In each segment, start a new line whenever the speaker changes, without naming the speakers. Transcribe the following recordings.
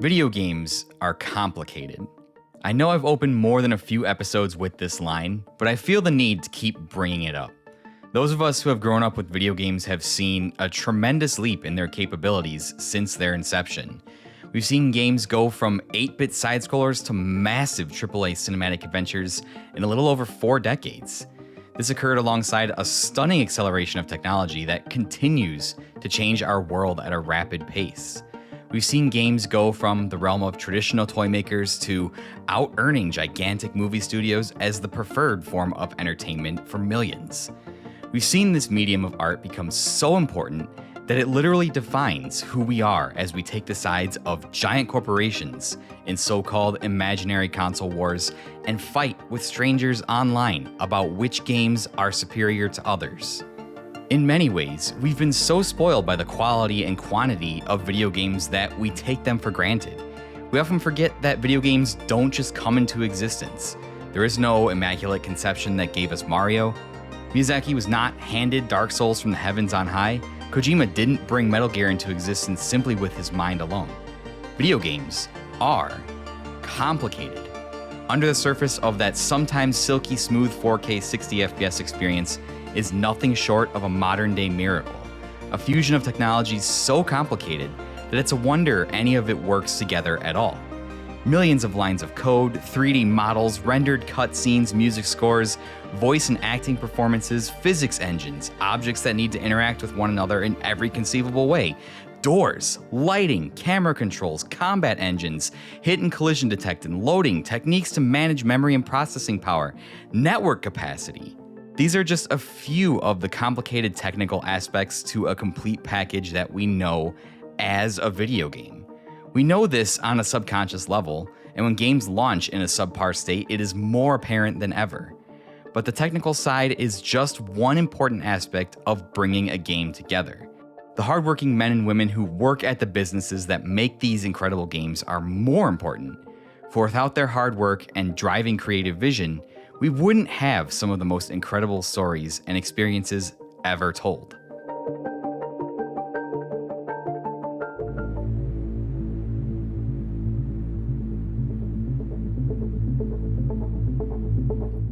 Video games are complicated. I know I've opened more than a few episodes with this line, but I feel the need to keep bringing it up. Those of us who have grown up with video games have seen a tremendous leap in their capabilities since their inception. We've seen games go from 8-bit side-scrollers to massive AAA cinematic adventures in a little over 4 decades. This occurred alongside a stunning acceleration of technology that continues to change our world at a rapid pace. We've seen games go from the realm of traditional toy makers to out-earning gigantic movie studios as the preferred form of entertainment for millions. We've seen this medium of art become so important that it literally defines who we are as we take the sides of giant corporations in so-called imaginary console wars and fight with strangers online about which games are superior to others. In many ways, we've been so spoiled by the quality and quantity of video games that we take them for granted. We often forget that video games don't just come into existence. There is no immaculate conception that gave us Mario. Miyazaki was not handed Dark Souls from the heavens on high. Kojima didn't bring Metal Gear into existence simply with his mind alone. Video games are complicated. Under the surface of that sometimes silky smooth 4K 60 FPS experience is nothing short of a modern-day miracle, a fusion of technologies so complicated that it's a wonder any of it works together at all. Millions of lines of code, 3D models, rendered cutscenes, music scores, voice and acting performances, physics engines, objects that need to interact with one another in every conceivable way, doors, lighting, camera controls, combat engines, hit and collision detection, loading, techniques to manage memory and processing power, network capacity. These are just a few of the complicated technical aspects to a complete package that we know as a video game. We know this on a subconscious level, and when games launch in a subpar state, it is more apparent than ever. But the technical side is just one important aspect of bringing a game together. The hardworking men and women who work at the businesses that make these incredible games are more important, for without their hard work and driving creative vision, we wouldn't have some of the most incredible stories and experiences ever told.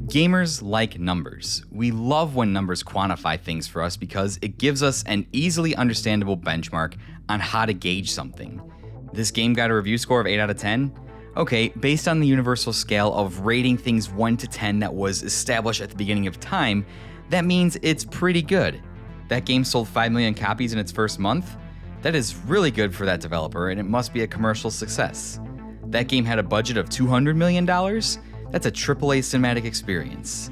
Gamers like numbers. We love when numbers quantify things for us because it gives us an easily understandable benchmark on how to gauge something. This game got a review score of 8 out of 10? Okay, based on the universal scale of rating things 1 to 10 that was established at the beginning of time, that means it's pretty good. That game sold 5 million copies in its first month? That is really good for that developer, and it must be a commercial success. That game had a budget of $200 million? That's a AAA cinematic experience.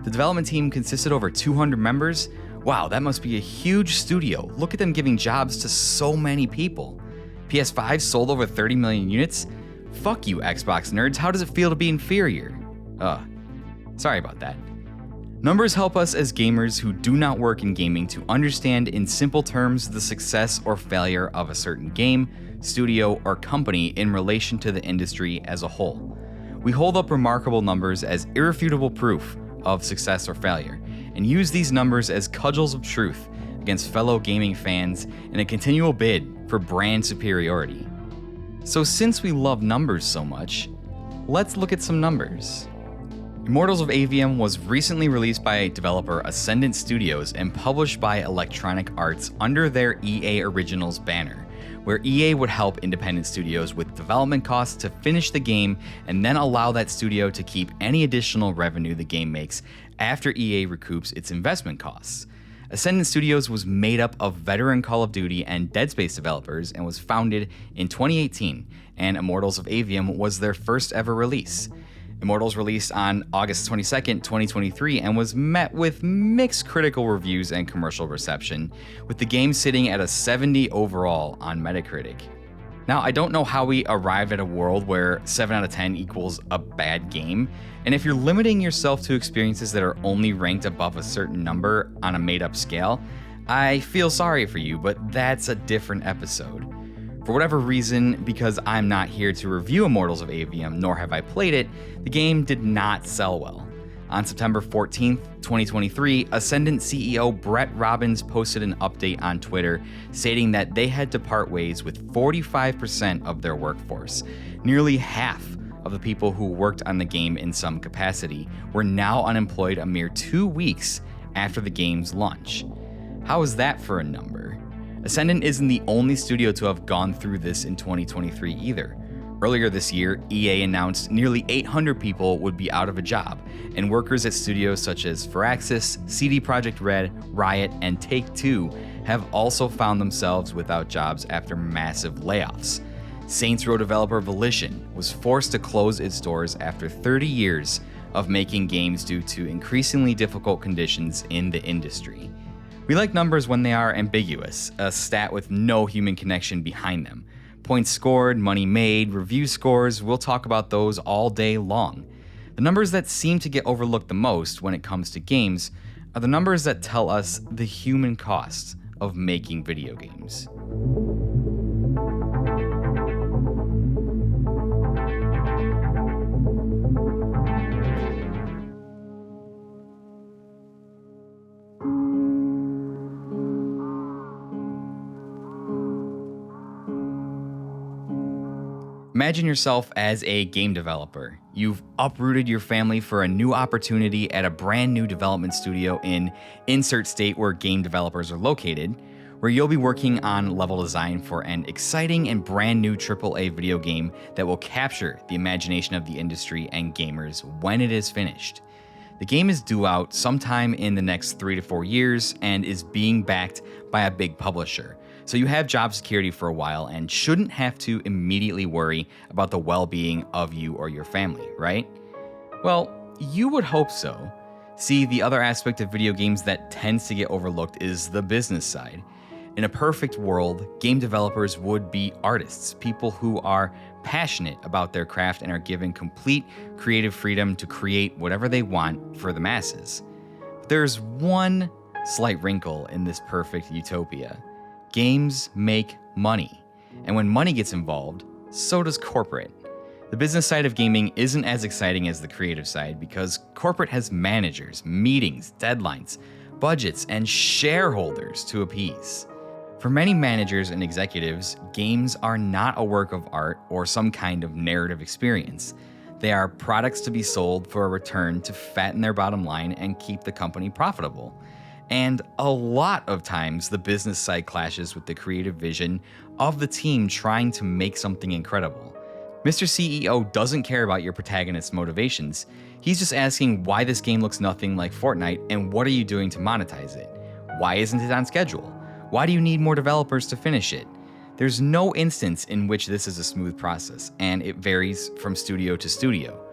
The development team consisted of over 200 members? Wow, that must be a huge studio. Look at them giving jobs to so many people. PS5 sold over 30 million units? Fuck you, Xbox nerds. How does it feel to be inferior? Sorry about that. Numbers help us as gamers who do not work in gaming to understand in simple terms the success or failure of a certain game, studio, or company in relation to the industry as a whole. We hold up remarkable numbers as irrefutable proof of success or failure, and use these numbers as cudgels of truth against fellow gaming fans in a continual bid for brand superiority. So since we love numbers so much, let's look at some numbers. Immortals of Aveum was recently released by developer Ascendant Studios and published by Electronic Arts under their EA Originals banner, where EA would help independent studios with development costs to finish the game and then allow that studio to keep any additional revenue the game makes after EA recoups its investment costs. Ascendant Studios was made up of veteran Call of Duty and Dead Space developers and was founded in 2018, and Immortals of Aveum was their first ever release. Immortals released on August 22nd, 2023, and was met with mixed critical reviews and commercial reception, with the game sitting at a 70 overall on Metacritic. Now, I don't know how we arrived at a world where 7 out of 10 equals a bad game, and if you're limiting yourself to experiences that are only ranked above a certain number on a made-up scale, I feel sorry for you, but that's a different episode. For whatever reason, because I'm not here to review Immortals of Aveum, nor have I played it, the game did not sell well. On September 14th, 2023, Ascendant CEO Brett Robbins posted an update on Twitter stating that they had to part ways with 45% of their workforce. Nearly half of the people who worked on the game in some capacity were now unemployed a mere 2 weeks after the game's launch. How is that for a number? Ascendant isn't the only studio to have gone through this in 2023 either. Earlier this year, EA announced nearly 800 people would be out of a job, and workers at studios such as Firaxis, CD Projekt Red, Riot, and Take-Two have also found themselves without jobs after massive layoffs. Saints Row developer Volition was forced to close its doors after 30 years of making games due to increasingly difficult conditions in the industry. We like numbers when they are ambiguous, a stat with no human connection behind them. Points scored, money made, review scores, we'll talk about those all day long. The numbers that seem to get overlooked the most when it comes to games are the numbers that tell us the human cost of making video games. Imagine yourself as a game developer. You've uprooted your family for a new opportunity at a brand new development studio in insert state where game developers are located, where you'll be working on level design for an exciting and brand new AAA video game that will capture the imagination of the industry and gamers when it is finished. The game is due out sometime in the next 3 to 4 years and is being backed by a big publisher. So you have job security for a while and shouldn't have to immediately worry about the well-being of you or your family, right? Well, you would hope so. See, the other aspect of video games that tends to get overlooked is the business side. In a perfect world, game developers would be artists, people who are passionate about their craft and are given complete creative freedom to create whatever they want for the masses. But there's one slight wrinkle in this perfect utopia. Games make money, and when money gets involved, so does corporate. The business side of gaming isn't as exciting as the creative side because corporate has managers, meetings, deadlines, budgets, and shareholders to appease. For many managers and executives, games are not a work of art or some kind of narrative experience. They are products to be sold for a return to fatten their bottom line and keep the company profitable. And a lot of times, the business side clashes with the creative vision of the team trying to make something incredible. Mr. CEO doesn't care about your protagonist's motivations. He's just asking why this game looks nothing like Fortnite and what are you doing to monetize it? Why isn't it on schedule? Why do you need more developers to finish it? There's no instance in which this is a smooth process, and it varies from studio to studio.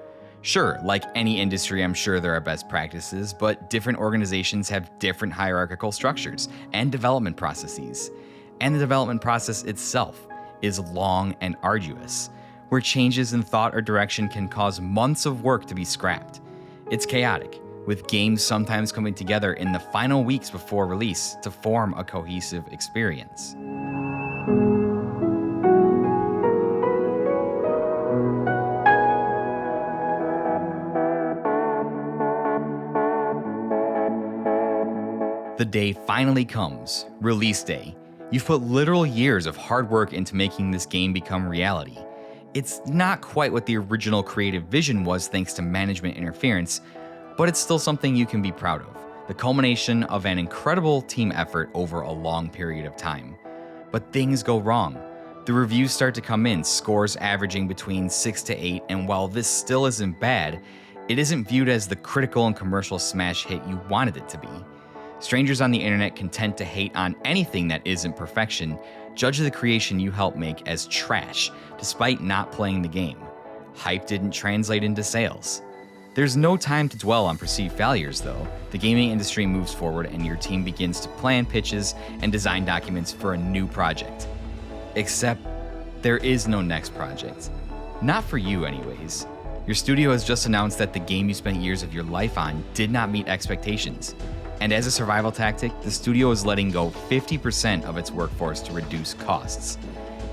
Sure, like any industry, I'm sure there are best practices, but different organizations have different hierarchical structures and development processes. And the development process itself is long and arduous, where changes in thought or direction can cause months of work to be scrapped. It's chaotic, with games sometimes coming together in the final weeks before release to form a cohesive experience. The day finally comes, release day. You've put literal years of hard work into making this game become reality. It's not quite what the original creative vision was thanks to management interference, but it's still something you can be proud of, the culmination of an incredible team effort over a long period of time. But things go wrong. The reviews start to come in, scores averaging between 6 to 8, and while this still isn't bad, it isn't viewed as the critical and commercial smash hit you wanted it to be. Strangers on the internet content to hate on anything that isn't perfection, judge the creation you helped make as trash, despite not playing the game. Hype didn't translate into sales. There's no time to dwell on perceived failures though. The gaming industry moves forward and your team begins to plan pitches and design documents for a new project. Except, there is no next project. Not for you anyways. Your studio has just announced that the game you spent years of your life on did not meet expectations. And as a survival tactic, the studio is letting go 50% of its workforce to reduce costs.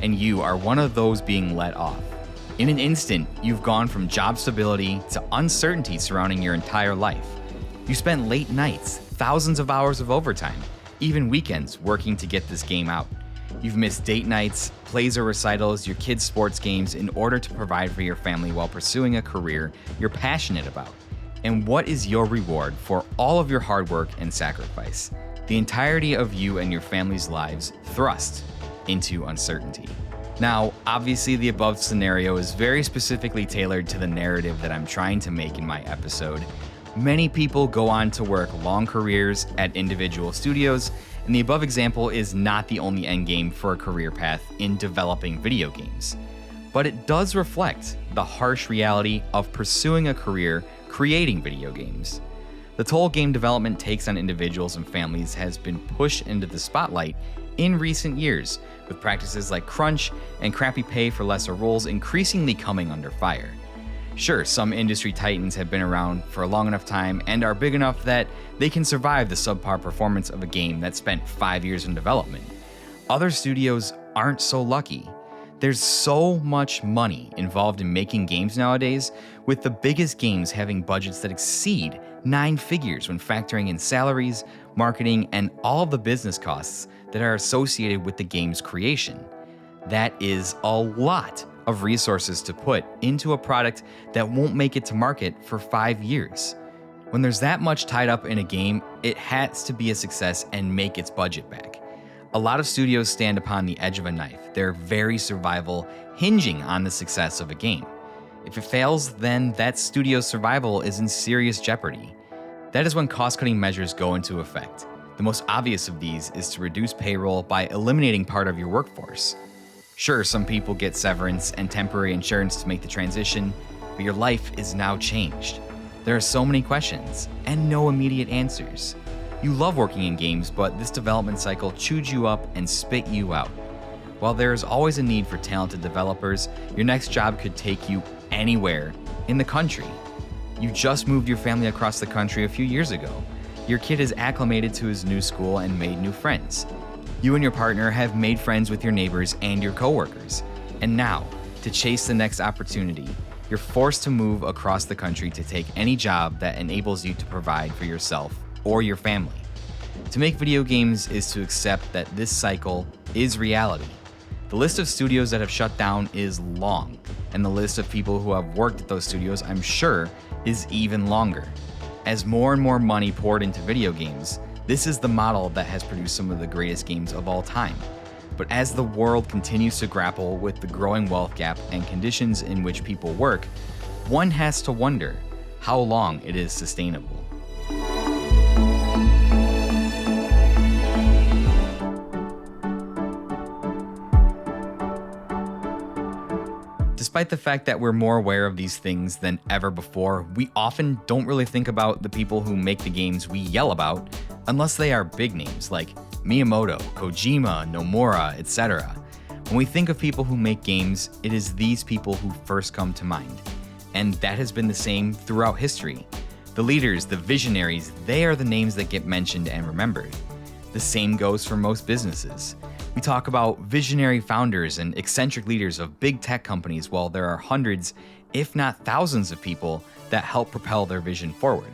And you are one of those being let off. In an instant, you've gone from job stability to uncertainty surrounding your entire life. You spent late nights, thousands of hours of overtime, even weekends working to get this game out. You've missed date nights, plays or recitals, your kids' sports games in order to provide for your family while pursuing a career you're passionate about. And what is your reward for all of your hard work and sacrifice? The entirety of you and your family's lives thrust into uncertainty. Now, obviously, the above scenario is very specifically tailored to the narrative that I'm trying to make in my episode. Many people go on to work long careers at individual studios, and the above example is not the only endgame for a career path in developing video games. But it does reflect the harsh reality of pursuing a career creating video games. The toll game development takes on individuals and families has been pushed into the spotlight in recent years, with practices like crunch and crappy pay for lesser roles increasingly coming under fire. Sure, some industry titans have been around for a long enough time and are big enough that they can survive the subpar performance of a game that spent 5 years in development. Other studios aren't so lucky. There's so much money involved in making games nowadays, with the biggest games having budgets that exceed 9 figures when factoring in salaries, marketing, and all of the business costs that are associated with the game's creation. That is a lot of resources to put into a product that won't make it to market for 5 years. When there's that much tied up in a game, it has to be a success and make its budget back. A lot of studios stand upon the edge of a knife. They're very survival, hinging on the success of a game. If it fails, then that studio's survival is in serious jeopardy. That is when cost-cutting measures go into effect. The most obvious of these is to reduce payroll by eliminating part of your workforce. Sure, some people get severance and temporary insurance to make the transition, but your life is now changed. There are so many questions and no immediate answers. You love working in games, but this development cycle chews you up and spit you out. While there is always a need for talented developers, your next job could take you anywhere in the country. You just moved your family across the country a few years ago. Your kid is acclimated to his new school and made new friends. You and your partner have made friends with your neighbors and your coworkers. And now, to chase the next opportunity, you're forced to move across the country to take any job that enables you to provide for yourself or your family. To make video games is to accept that this cycle is reality. The list of studios that have shut down is long, and the list of people who have worked at those studios, I'm sure, is even longer. As more and more money poured into video games, this is the model that has produced some of the greatest games of all time. But as the world continues to grapple with the growing wealth gap and conditions in which people work, one has to wonder how long it is sustainable. Despite the fact that we're more aware of these things than ever before, we often don't really think about the people who make the games we yell about unless they are big names like Miyamoto, Kojima, Nomura, etc. When we think of people who make games, it is these people who first come to mind. And that has been the same throughout history. The leaders, the visionaries, they are the names that get mentioned and remembered. The same goes for most businesses. We talk about visionary founders and eccentric leaders of big tech companies, while there are hundreds, if not thousands of people that help propel their vision forward.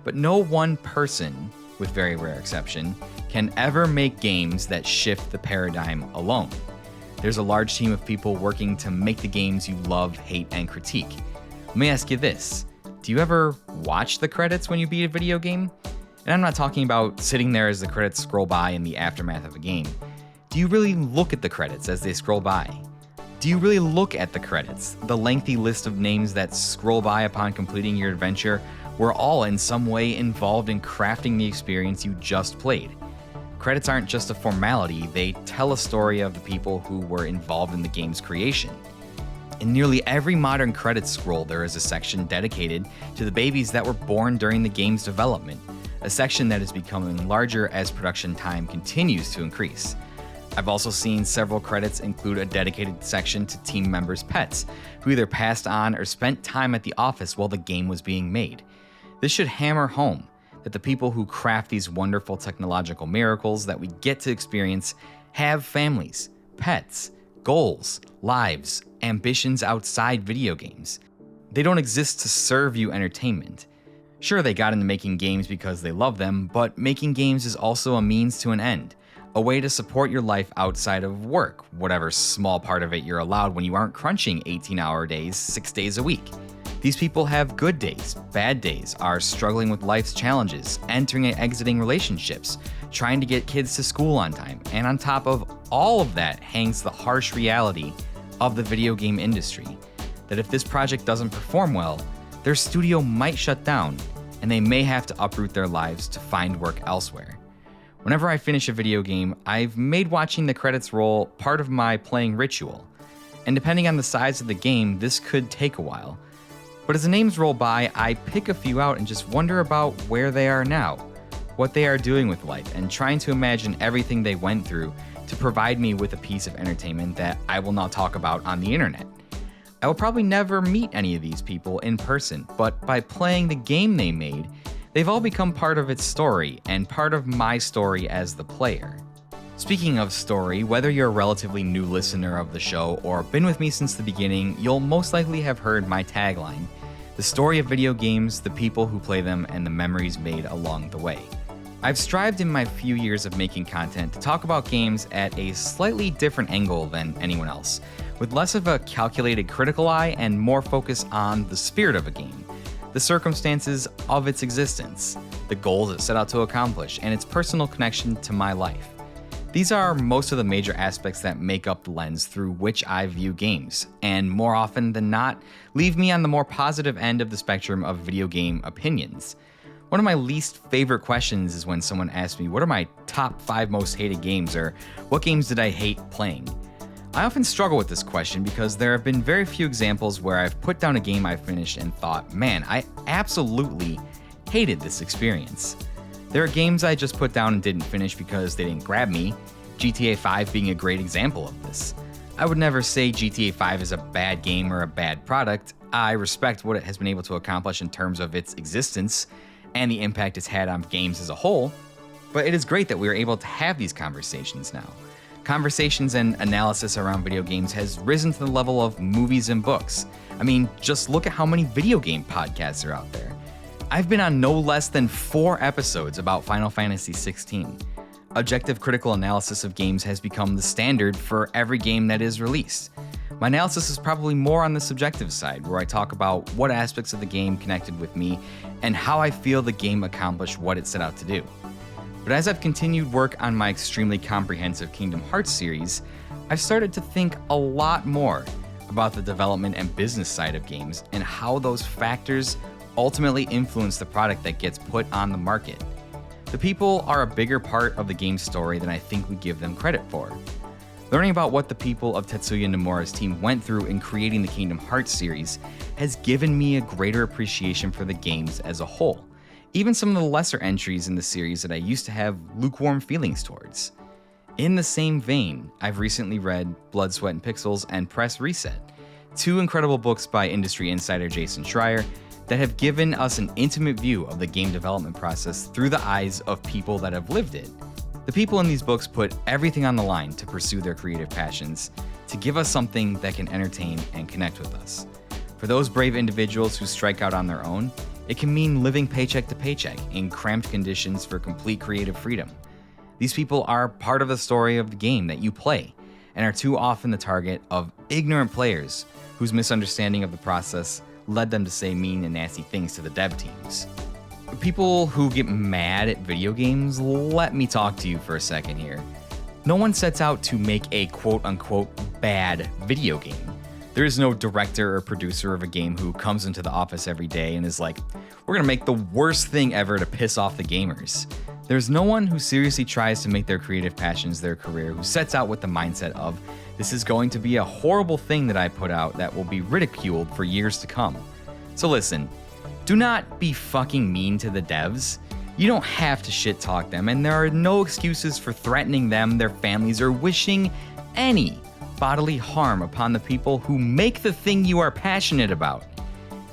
But no one person, with very rare exception, can ever make games that shift the paradigm alone. There's a large team of people working to make the games you love, hate, and critique. Let me ask you this. Do you ever watch the credits when you beat a video game? And I'm not talking about sitting there as the credits scroll by in the aftermath of a game. Do you really look at the credits as they scroll by? Do you really look at the credits? The lengthy list of names that scroll by upon completing your adventure were all in some way involved in crafting the experience you just played. Credits aren't just a formality, they tell a story of the people who were involved in the game's creation. In nearly every modern credits scroll, there is a section dedicated to the babies that were born during the game's development, a section that is becoming larger as production time continues to increase. I've also seen several credits include a dedicated section to team members' pets, who either passed on or spent time at the office while the game was being made. This should hammer home that the people who craft these wonderful technological miracles that we get to experience have families, pets, goals, lives, ambitions outside video games. They don't exist to serve you entertainment. Sure, they got into making games because they love them, but making games is also a means to an end, a way to support your life outside of work, whatever small part of it you're allowed when you aren't crunching 18-hour days, 6 days a week. These people have good days, bad days, are struggling with life's challenges, entering and exiting relationships, trying to get kids to school on time, and on top of all of that hangs the harsh reality of the video game industry, that if this project doesn't perform well, their studio might shut down, and they may have to uproot their lives to find work elsewhere. Whenever I finish a video game, I've made watching the credits roll part of my playing ritual, and depending on the size of the game, this could take a while. But as the names roll by, I pick a few out and just wonder about where they are now, what they are doing with life, and trying to imagine everything they went through to provide me with a piece of entertainment that I will now talk about on the internet. I will probably never meet any of these people in person, but by playing the game they made, they've all become part of its story and part of my story as the player. Speaking of story, whether you're a relatively new listener of the show or been with me since the beginning, you'll most likely have heard my tagline: the story of video games, the people who play them, and the memories made along the way. I've strived in my few years of making content to talk about games at a slightly different angle than anyone else, with less of a calculated critical eye and more focus on the spirit of a game, the circumstances of its existence, the goals it set out to accomplish, and its personal connection to my life. These are most of the major aspects that make up the lens through which I view games, and more often than not, leave me on the more positive end of the spectrum of video game opinions. One of my least favorite questions is when someone asks me, what are my top 5 most hated games, or what games did I hate playing? I often struggle with this question because there have been very few examples where I've put down a game I finished and thought, man, I absolutely hated this experience. There are games I just put down and didn't finish because they didn't grab me, GTA 5 being a great example of this. I would never say GTA 5 is a bad game or a bad product. I respect what it has been able to accomplish in terms of its existence and the impact it's had on games as a whole, but it is great that we are able to have these conversations now. Conversations and analysis around video games has risen to the level of movies and books. I mean, just look at how many video game podcasts are out there. I've been on no less than 4 episodes about Final Fantasy XVI. Objective critical analysis of games has become the standard for every game that is released. My analysis is probably more on the subjective side, where I talk about what aspects of the game connected with me and how I feel the game accomplished what it set out to do. But as I've continued work on my extremely comprehensive Kingdom Hearts series, I've started to think a lot more about the development and business side of games and how those factors ultimately influence the product that gets put on the market. The people are a bigger part of the game's story than I think we give them credit for. Learning about what the people of Tetsuya Nomura's team went through in creating the Kingdom Hearts series has given me a greater appreciation for the games as a whole, even some of the lesser entries in the series that I used to have lukewarm feelings towards. In the same vein, I've recently read Blood, Sweat, and Pixels and Press Reset, 2 incredible books by industry insider Jason Schreier that have given us an intimate view of the game development process through the eyes of people that have lived it. The people in these books put everything on the line to pursue their creative passions, to give us something that can entertain and connect with us. For those brave individuals who strike out on their own, it can mean living paycheck to paycheck in cramped conditions for complete creative freedom. These people are part of the story of the game that you play, and are too often the target of ignorant players whose misunderstanding of the process led them to say mean and nasty things to the dev teams. People who get mad at video games, let me talk to you for a second here. No one sets out to make a quote-unquote bad video game. There is no director or producer of a game who comes into the office every day and is like, we're gonna make the worst thing ever to piss off the gamers. There's no one who seriously tries to make their creative passions their career, who sets out with the mindset of, this is going to be a horrible thing that I put out that will be ridiculed for years to come. So listen, do not be fucking mean to the devs. You don't have to shit talk them, and there are no excuses for threatening them, their families, or wishing any bodily harm upon the people who make the thing you are passionate about.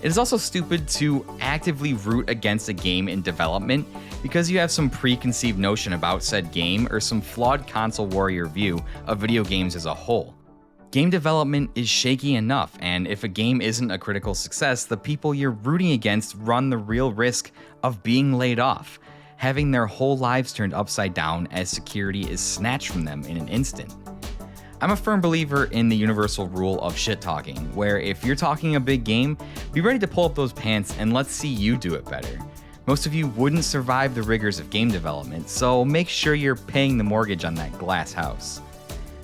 It is also stupid to actively root against a game in development because you have some preconceived notion about said game or some flawed console warrior view of video games as a whole. Game development is shaky enough, and if a game isn't a critical success, the people you're rooting against run the real risk of being laid off, having their whole lives turned upside down as security is snatched from them in an instant. I'm a firm believer in the universal rule of shit-talking, where if you're talking a big game, be ready to pull up those pants and let's see you do it better. Most of you wouldn't survive the rigors of game development, so make sure you're paying the mortgage on that glass house.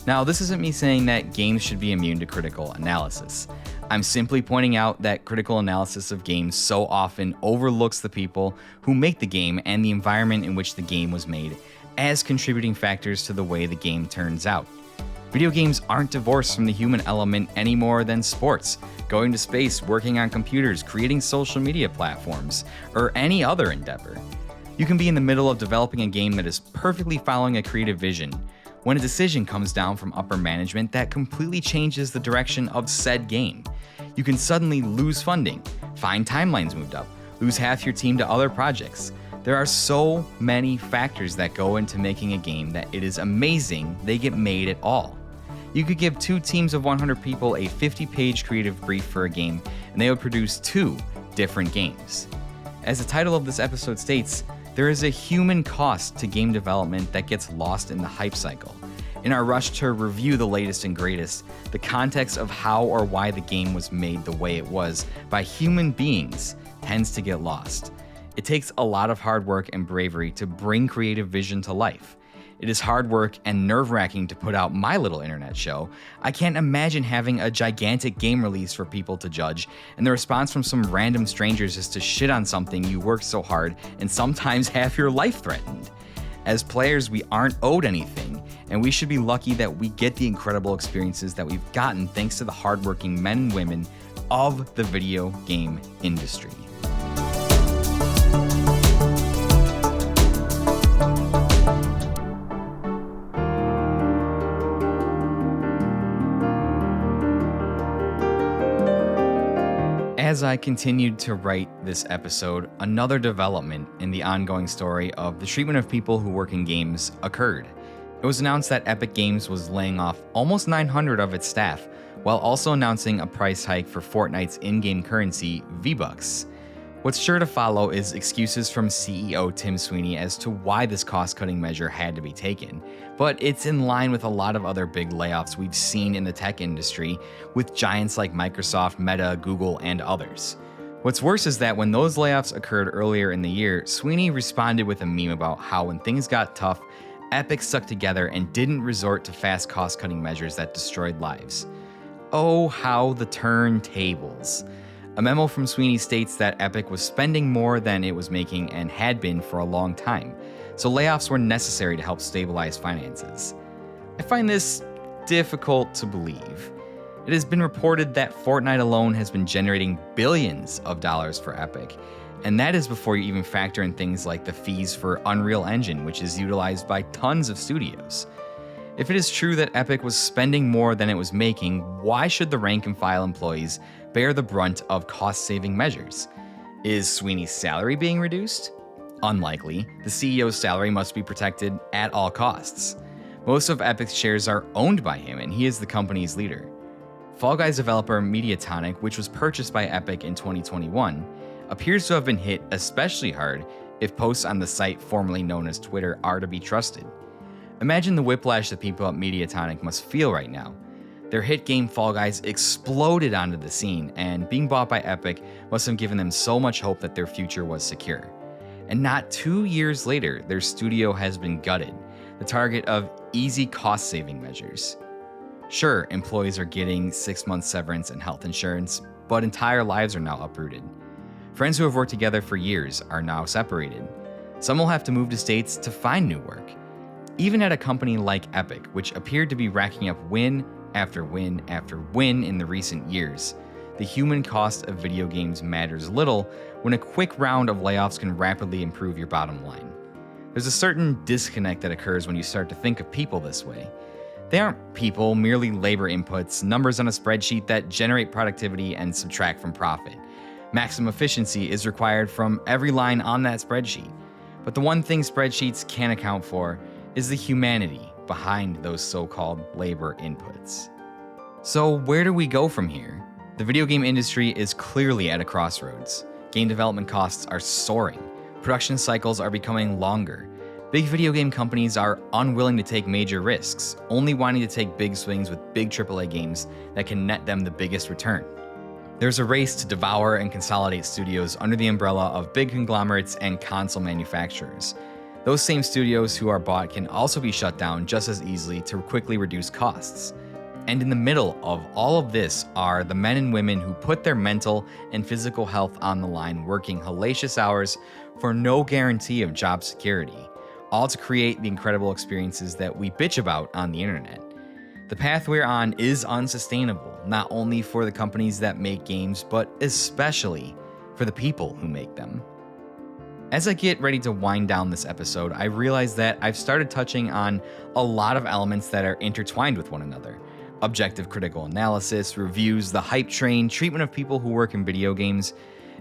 Now, this isn't me saying that games should be immune to critical analysis. I'm simply pointing out that critical analysis of games so often overlooks the people who make the game and the environment in which the game was made as contributing factors to the way the game turns out. Video games aren't divorced from the human element any more than sports, going to space, working on computers, creating social media platforms, or any other endeavor. You can be in the middle of developing a game that is perfectly following a creative vision, when a decision comes down from upper management that completely changes the direction of said game. You can suddenly lose funding, find timelines moved up, lose half your team to other projects. There are so many factors that go into making a game that it is amazing they get made at all. You could give 2 teams of 100 people a 50-page creative brief for a game, and they would produce 2 different games. As the title of this episode states, there is a human cost to game development that gets lost in the hype cycle. In our rush to review the latest and greatest, the context of how or why the game was made the way it was by human beings tends to get lost. It takes a lot of hard work and bravery to bring creative vision to life. It is hard work and nerve-wracking to put out my little internet show. I can't imagine having a gigantic game release for people to judge, and the response from some random strangers is to shit on something you worked so hard and sometimes have your life threatened. As players, we aren't owed anything, and we should be lucky that we get the incredible experiences that we've gotten thanks to the hardworking men and women of the video game industry. As I continued to write this episode, another development in the ongoing story of the treatment of people who work in games occurred. It was announced that Epic Games was laying off almost 900 of its staff, while also announcing a price hike for Fortnite's in-game currency, V-Bucks. What's sure to follow is excuses from CEO Tim Sweeney as to why this cost-cutting measure had to be taken, but it's in line with a lot of other big layoffs we've seen in the tech industry with giants like Microsoft, Meta, Google, and others. What's worse is that when those layoffs occurred earlier in the year, Sweeney responded with a meme about how when things got tough, Epic stuck together and didn't resort to fast cost-cutting measures that destroyed lives. Oh, how the turntables. A memo from Sweeney states that Epic was spending more than it was making and had been for a long time, so layoffs were necessary to help stabilize finances. I find this difficult to believe. It has been reported that Fortnite alone has been generating billions of dollars for Epic, and that is before you even factor in things like the fees for Unreal Engine, which is utilized by tons of studios. If it is true that Epic was spending more than it was making, why should the rank and file employees bear the brunt of cost-saving measures? Is Sweeney's salary being reduced? Unlikely. The CEO's salary must be protected at all costs. Most of Epic's shares are owned by him, and he is the company's leader. Fall Guys developer Mediatonic, which was purchased by Epic in 2021, appears to have been hit especially hard if posts on the site formerly known as Twitter are to be trusted. Imagine the whiplash that people at Mediatonic must feel right now. Their hit game Fall Guys exploded onto the scene, and being bought by Epic must have given them so much hope that their future was secure. And not 2 years later, their studio has been gutted, the target of easy cost-saving measures. Sure, employees are getting 6 months severance and health insurance, but entire lives are now uprooted. Friends who have worked together for years are now separated. Some will have to move to states to find new work. Even at a company like Epic, which appeared to be racking up win after win after win in the recent years, the human cost of video games matters little when a quick round of layoffs can rapidly improve your bottom line. There's a certain disconnect that occurs when you start to think of people this way. They aren't people, merely labor inputs, numbers on a spreadsheet that generate productivity and subtract from profit. Maximum efficiency is required from every line on that spreadsheet. But the one thing spreadsheets can't account for is the humanity behind those so-called labor inputs. So where do we go from here? The video game industry is clearly at a crossroads. Game development costs are soaring. Production cycles are becoming longer. Big video game companies are unwilling to take major risks, only wanting to take big swings with big AAA games that can net them the biggest return. There's a race to devour and consolidate studios under the umbrella of big conglomerates and console manufacturers. Those same studios who are bought can also be shut down just as easily to quickly reduce costs. And in the middle of all of this are the men and women who put their mental and physical health on the line, working hellacious hours for no guarantee of job security, all to create the incredible experiences that we bitch about on the internet. The path we're on is unsustainable, not only for the companies that make games, but especially for the people who make them. As I get ready to wind down this episode, I realize that I've started touching on a lot of elements that are intertwined with one another. Objective critical analysis, reviews, the hype train, treatment of people who work in video games.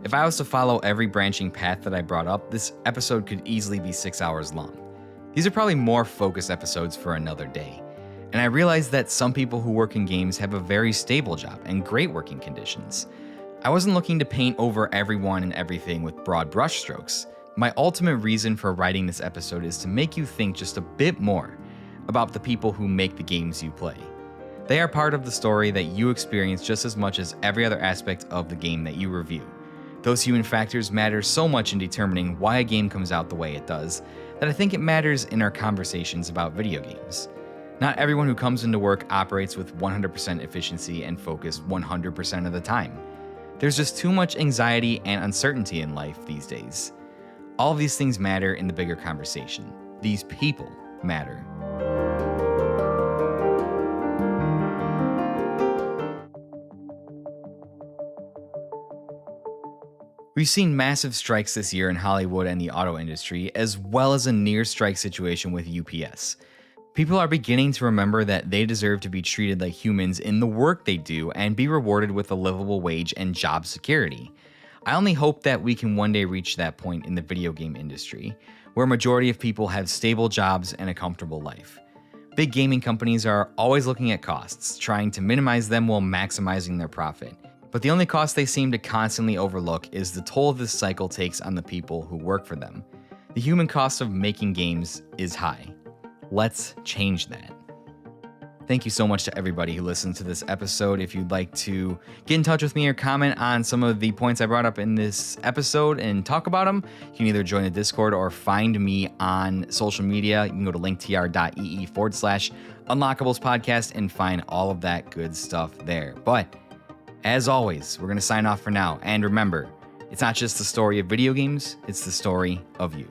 If I was to follow every branching path that I brought up, this episode could easily be 6 hours long. These are probably more focused episodes for another day. And I realized that some people who work in games have a very stable job and great working conditions. I wasn't looking to paint over everyone and everything with broad brushstrokes. My ultimate reason for writing this episode is to make you think just a bit more about the people who make the games you play. They are part of the story that you experience just as much as every other aspect of the game that you review. Those human factors matter so much in determining why a game comes out the way it does that I think it matters in our conversations about video games. Not everyone who comes into work operates with 100% efficiency and focus 100% of the time. There's just too much anxiety and uncertainty in life these days. All of these things matter in the bigger conversation. These people matter. We've seen massive strikes this year in Hollywood and the auto industry, as well as a near strike situation with UPS. People are beginning to remember that they deserve to be treated like humans in the work they do and be rewarded with a livable wage and job security. I only hope that we can one day reach that point in the video game industry, where a majority of people have stable jobs and a comfortable life. Big gaming companies are always looking at costs, trying to minimize them while maximizing their profit. But the only cost they seem to constantly overlook is the toll this cycle takes on the people who work for them. The human cost of making games is high. Let's change that. Thank you so much to everybody who listened to this episode. If you'd like to get in touch with me or comment on some of the points I brought up in this episode and talk about them, you can either join the Discord or find me on social media. You can go to linktr.ee/Unlockables podcast and find all of that good stuff there. But as always, we're going to sign off for now. And remember, it's not just the story of video games, it's the story of you.